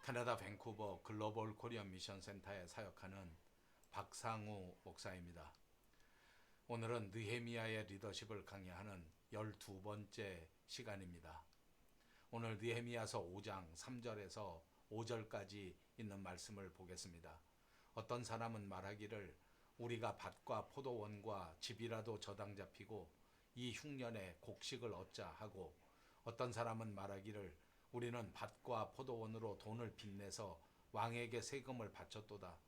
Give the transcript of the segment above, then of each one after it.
캐나다 밴쿠버 글로벌 코리안 미션 센터에 사역하는 박상우 목사입니다. 오늘은 느헤미야의 리더십을 강의하는 12번째 시간입니다. 오늘 느헤미야서 5장 3절에서 5절까지 있는 말씀을 보겠습니다. 어떤 사람은 말하기를 우리가 밭과 포도원과 집이라도 저당 잡히고 이 흉년에 곡식을 얻자 하고, 어떤 사람은 말하기를 우리는 밭과 포도원으로 돈을 빚내서 왕에게 세금을 바쳤도다.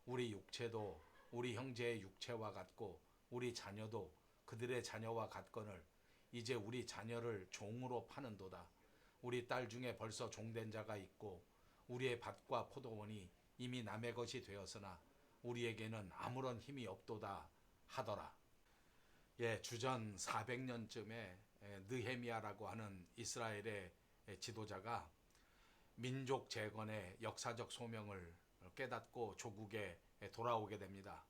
우리 육체도 우리 형제의 육체와 같고 우리 자녀도 그들의 자녀와 같거늘 이제 우리 자녀를 종으로 파는도다. 우리 딸 중에 벌써 종된 자가 있고 우리의 밭과 포도원이 이미 남의 것이 되었으나 우리에게는 아무런 힘이 없도다 하더라. 주전 400년쯤에 느헤미야라고 하는 이스라엘의 지도자가 민족 재건의 역사적 소명을 깨닫고 조국에 돌아오게 됩니다.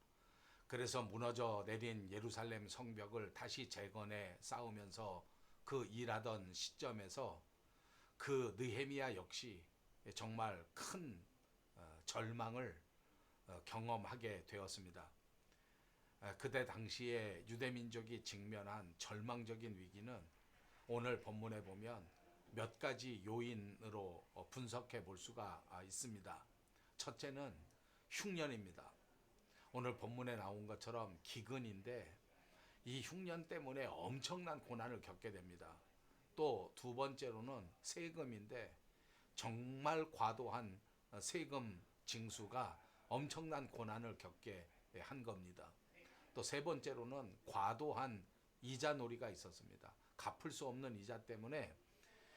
그래서 무너져 내린 예루살렘 성벽을 다시 재건해 쌓으면서 그 일하던 시점에서 그 느헤미야 역시 정말 큰 절망을 경험하게 되었습니다. 그때 당시에 유대민족이 직면한 절망적인 위기는 오늘 본문에 보면 몇 가지 요인으로 분석해 볼 수가 있습니다. 첫째는 흉년입니다. 오늘 본문에 나온 것처럼 기근인데 이 흉년 때문에 엄청난 고난을 겪게 됩니다. 또 두 번째로는 세금인데 정말 과도한 세금 징수가 엄청난 고난을 겪게 한 겁니다. 또 세 번째로는 과도한 이자놀이가 있었습니다. 갚을 수 없는 이자 때문에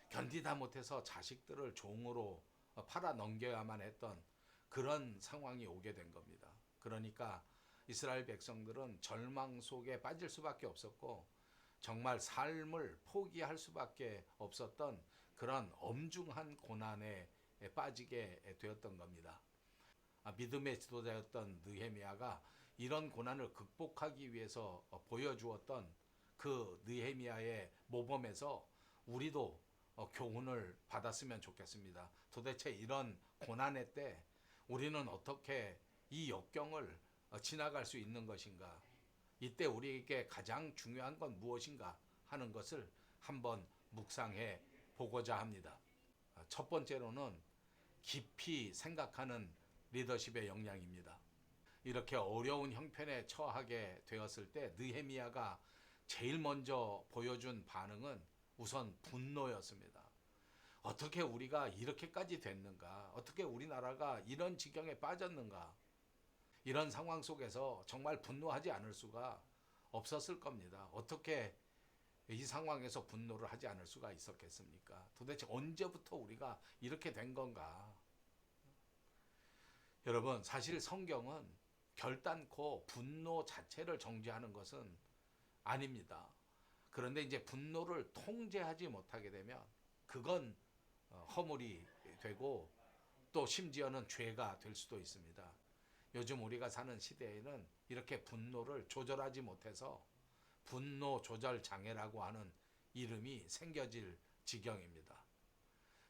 견디다 못해서 자식들을 종으로 팔아 넘겨야만 했던 그런 상황이 오게 된 겁니다. 그러니까 이스라엘 백성들은 절망 속에 빠질 수밖에 없었고 정말 삶을 포기할 수밖에 없었던 그런 엄중한 고난에 빠지게 되었던 겁니다. 믿음의 지도자였던 느헤미야가 이런 고난을 극복하기 위해서 보여주었던 그 느헤미야의 모범에서 우리도 교훈을 받았으면 좋겠습니다. 도대체 이런 고난의 때 우리는 어떻게 이 역경을 지나갈 수 있는 것인가? 이때 우리에게 가장 중요한 건 무엇인가 하는 것을 한번 묵상해 보고자 합니다. 첫 번째로는 깊이 생각하는 리더십의 역량입니다. 이렇게 어려운 형편에 처하게 되었을 때 느헤미야가 제일 먼저 보여준 반응은 우선 분노였습니다. 어떻게 우리가 이렇게까지 됐는가? 어떻게 우리나라가 이런 지경에 빠졌는가? 이런 상황 속에서 정말 분노하지 않을 수가 없었을 겁니다. 어떻게 이 상황에서 분노를 하지 않을 수가 있었겠습니까? 도대체 언제부터 우리가 이렇게 된 건가? 여러분, 사실 성경은 결단코 분노 자체를 정죄하는 것은 아닙니다. 그런데 이제 분노를 통제하지 못하게 되면 그건 허물이 되고 또 심지어는 죄가 될 수도 있습니다. 요즘 우리가 사는 시대에는 이렇게 분노를 조절하지 못해서 분노 조절 장애라고 하는 이름이 생겨질 지경입니다.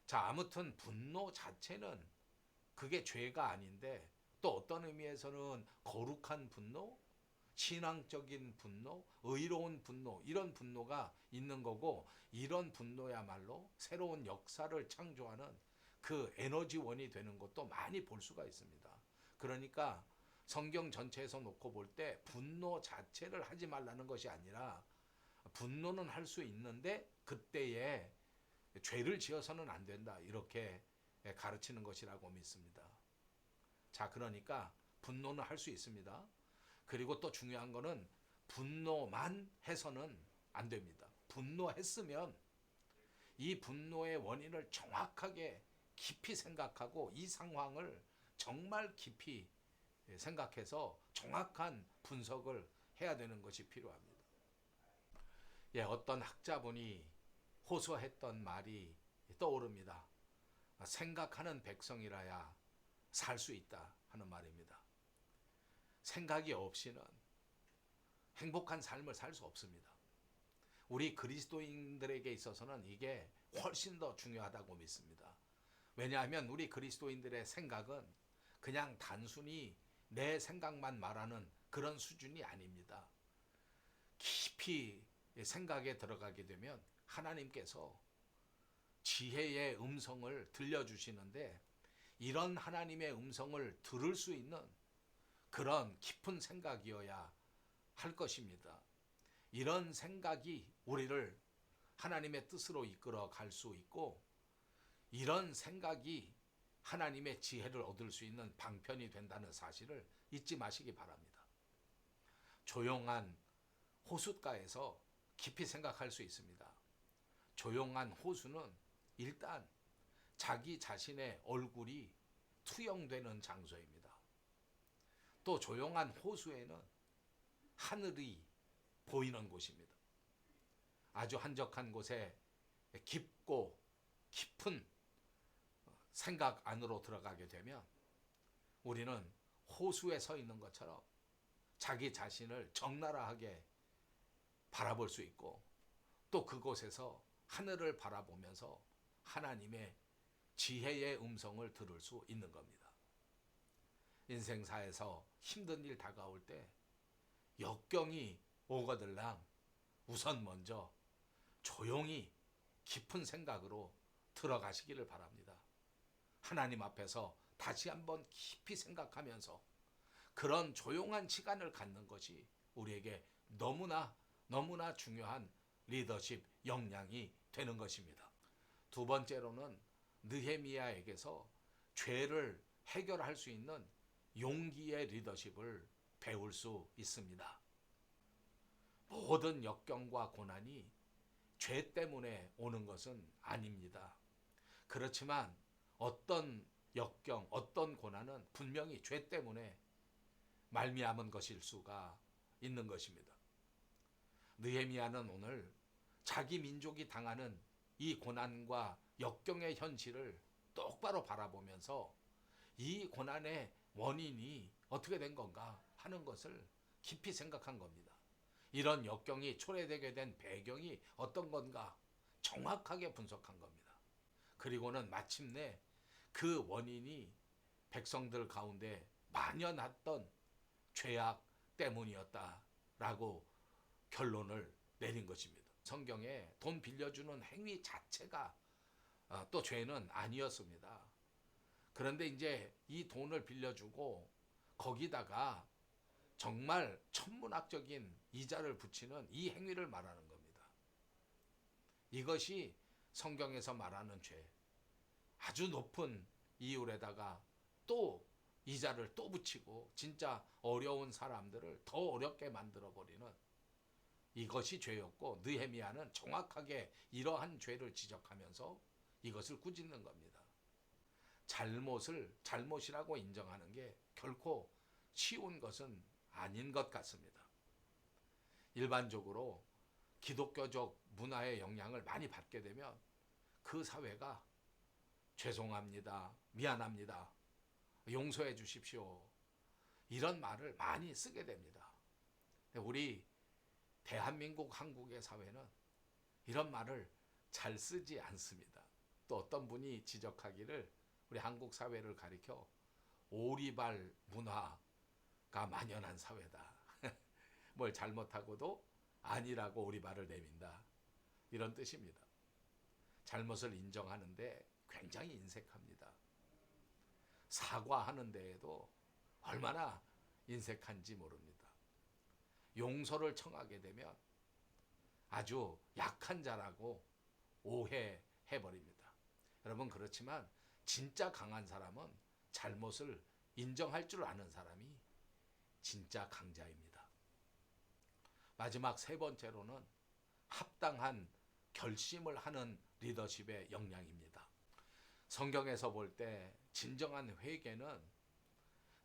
자, 아무튼 분노 자체는 그게 죄가 아닌데 또 어떤 의미에서는 거룩한 분노, 신앙적인 분노, 의로운 분노, 이런 분노가 있는 거고, 이런 분노야말로 새로운 역사를 창조하는 그 에너지원이 되는 것도 많이 볼 수가 있습니다. 그러니까 성경 전체에서 놓고 볼 때 분노 자체를 하지 말라는 것이 아니라 분노는 할 수 있는데 그때에 죄를 지어서는 안 된다, 이렇게 가르치는 것이라고 믿습니다. 자, 그러니까 분노는 할 수 있습니다. 그리고 또 중요한 거는 분노만 해서는 안 됩니다. 분노했으면 이 분노의 원인을 정확하게 깊이 생각하고 이 상황을 정말 깊이 생각해서 정확한 분석을 해야 되는 것이 필요합니다. 어떤 학자분이 호소했던 말이 떠오릅니다. 생각하는 백성이라야 살 수 있다 하는 말입니다. 생각이 없이는 행복한 삶을 살 수 없습니다. 우리 그리스도인들에게 있어서는 이게 훨씬 더 중요하다고 믿습니다. 왜냐하면 우리 그리스도인들의 생각은 그냥 단순히 내 생각만 말하는 그런 수준이 아닙니다. 깊이 생각에 들어가게 되면 하나님께서 지혜의 음성을 들려주시는데, 이런 하나님의 음성을 들을 수 있는 그런 깊은 생각이어야 할 것입니다. 이런 생각이 우리를 하나님의 뜻으로 이끌어 갈 수 있고, 이런 생각이 하나님의 지혜를 얻을 수 있는 방편이 된다는 사실을 잊지 마시기 바랍니다. 조용한 호숫가에서 깊이 생각할 수 있습니다. 조용한 호수는 일단 자기 자신의 얼굴이 투영되는 장소입니다. 또 조용한 호수에는 하늘이 보이는 곳입니다. 아주 한적한 곳에 깊고 깊은 생각 안으로 들어가게 되면 우리는 호수에 서 있는 것처럼 자기 자신을 적나라하게 바라볼 수 있고, 또 그곳에서 하늘을 바라보면서 하나님의 지혜의 음성을 들을 수 있는 겁니다. 인생사에서 힘든 일 다가올 때 역경이 오거들랑 우선 먼저 조용히 깊은 생각으로 들어가시기를 바랍니다. 하나님 앞에서 다시 한번 깊이 생각하면서 그런 조용한 시간을 갖는 것이 우리에게 너무나 중요한 리더십 역량이 되는 것입니다. 두 번째로는 느헤미야에게서 죄를 해결할 수 있는 용기의 리더십을 배울 수 있습니다. 모든 역경과 고난이 죄 때문에 오는 것은 아닙니다. 그렇지만 어떤 역경, 어떤 고난은 분명히 죄 때문에 말미암은 것일 수가 있는 것입니다. 느헤미야는 오늘 자기 민족이 당하는 이 고난과 역경의 현실을 똑바로 바라보면서 이 고난의 원인이 어떻게 된 건가 하는 것을 깊이 생각한 겁니다. 이런 역경이 초래되게 된 배경이 어떤 건가 정확하게 분석한 겁니다. 그리고는 마침내 그 원인이 백성들 가운데 만연했던 죄악 때문이었다라고 결론을 내린 것입니다. 성경에 돈 빌려주는 행위 자체가 또 죄는 아니었습니다. 그런데 이제 이 돈을 빌려주고 거기다가 정말 천문학적인 이자를 붙이는 이 행위를 말하는 겁니다. 이것이 성경에서 말하는 죄. 아주 높은 이율에다가 또 이자를 또 붙이고 진짜 어려운 사람들을 더 어렵게 만들어버리는 이것이 죄였고, 느헤미야는 정확하게 이러한 죄를 지적하면서 이것을 꾸짖는 겁니다. 잘못을 잘못이라고 인정하는 게 결코 쉬운 것은 아닌 것 같습니다. 일반적으로 기독교적 문화의 영향을 많이 받게 되면 그 사회가 죄송합니다, 미안합니다, 용서해 주십시오, 이런 말을 많이 쓰게 됩니다. 우리 대한민국 한국의 사회는 이런 말을 잘 쓰지 않습니다. 또 어떤 분이 지적하기를 우리 한국 사회를 가리켜 오리발 문화가 만연한 사회다. 뭘 잘못하고도 아니라고 오리발을 내민다. 이런 뜻입니다. 잘못을 인정하는데 굉장히 인색합니다. 사과하는 데에도 얼마나 인색한지 모릅니다. 용서를 청하게 되면 아주 약한 자라고 오해해버립니다. 여러분, 그렇지만 진짜 강한 사람은 잘못을 인정할 줄 아는 사람이 진짜 강자입니다. 마지막 세 번째로는 합당한 결심을 하는 리더십의 역량입니다. 성경에서 볼 때 진정한 회개는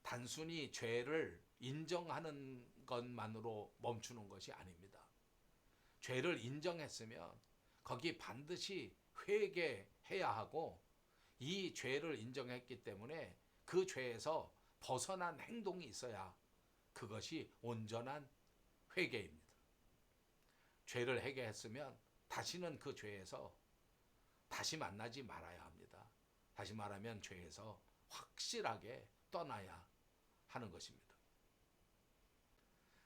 단순히 죄를 인정하는 것만으로 멈추는 것이 아닙니다. 죄를 인정했으면 거기 반드시 회개해야 하고, 이 죄를 인정했기 때문에 그 죄에서 벗어난 행동이 있어야 그것이 온전한 회개입니다. 죄를 회개했으면 다시는 그 죄에서 다시 만나지 말아야 합니다. 다시 말하면 죄에서 확실하게 떠나야 하는 것입니다.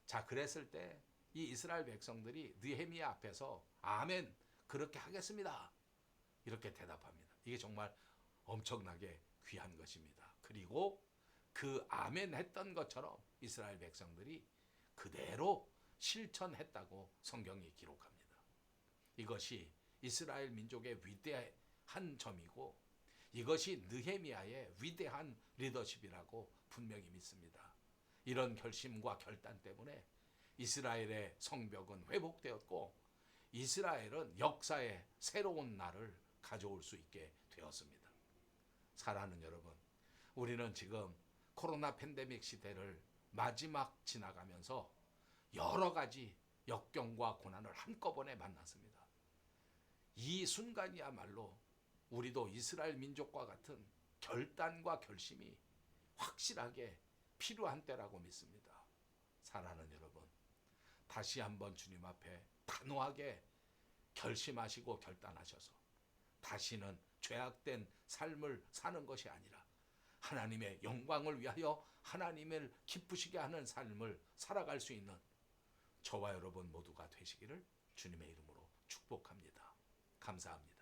자, 그랬을 때 이 이스라엘 백성들이 느헤미야 앞에서 아멘, 그렇게 하겠습니다, 이렇게 대답합니다. 이게 정말 엄청나게 귀한 것입니다. 그리고 그 아멘 했던 것처럼 이스라엘 백성들이 그대로 실천했다고 성경이 기록합니다. 이것이 이스라엘 민족의 위대한 점이고 이것이 느헤미야의 위대한 리더십이라고 분명히 믿습니다. 이런 결심과 결단 때문에 이스라엘의 성벽은 회복되었고 이스라엘은 역사의 새로운 날을 가져올 수 있게 되었습니다. 사랑하는 여러분, 우리는 지금 코로나 팬데믹 시대를 마지막 지나가면서 여러 가지 역경과 고난을 한꺼번에 만났습니다. 이 순간이야말로 우리도 이스라엘 민족과 같은 결단과 결심이 확실하게 필요한 때라고 믿습니다. 사랑하는 여러분, 다시 한번 주님 앞에 단호하게 결심하시고 결단하셔서 다시는 죄악된 삶을 사는 것이 아니라 하나님의 영광을 위하여 하나님을 기쁘시게 하는 삶을 살아갈 수 있는 저와 여러분 모두가 되시기를 주님의 이름으로 축복합니다. 감사합니다.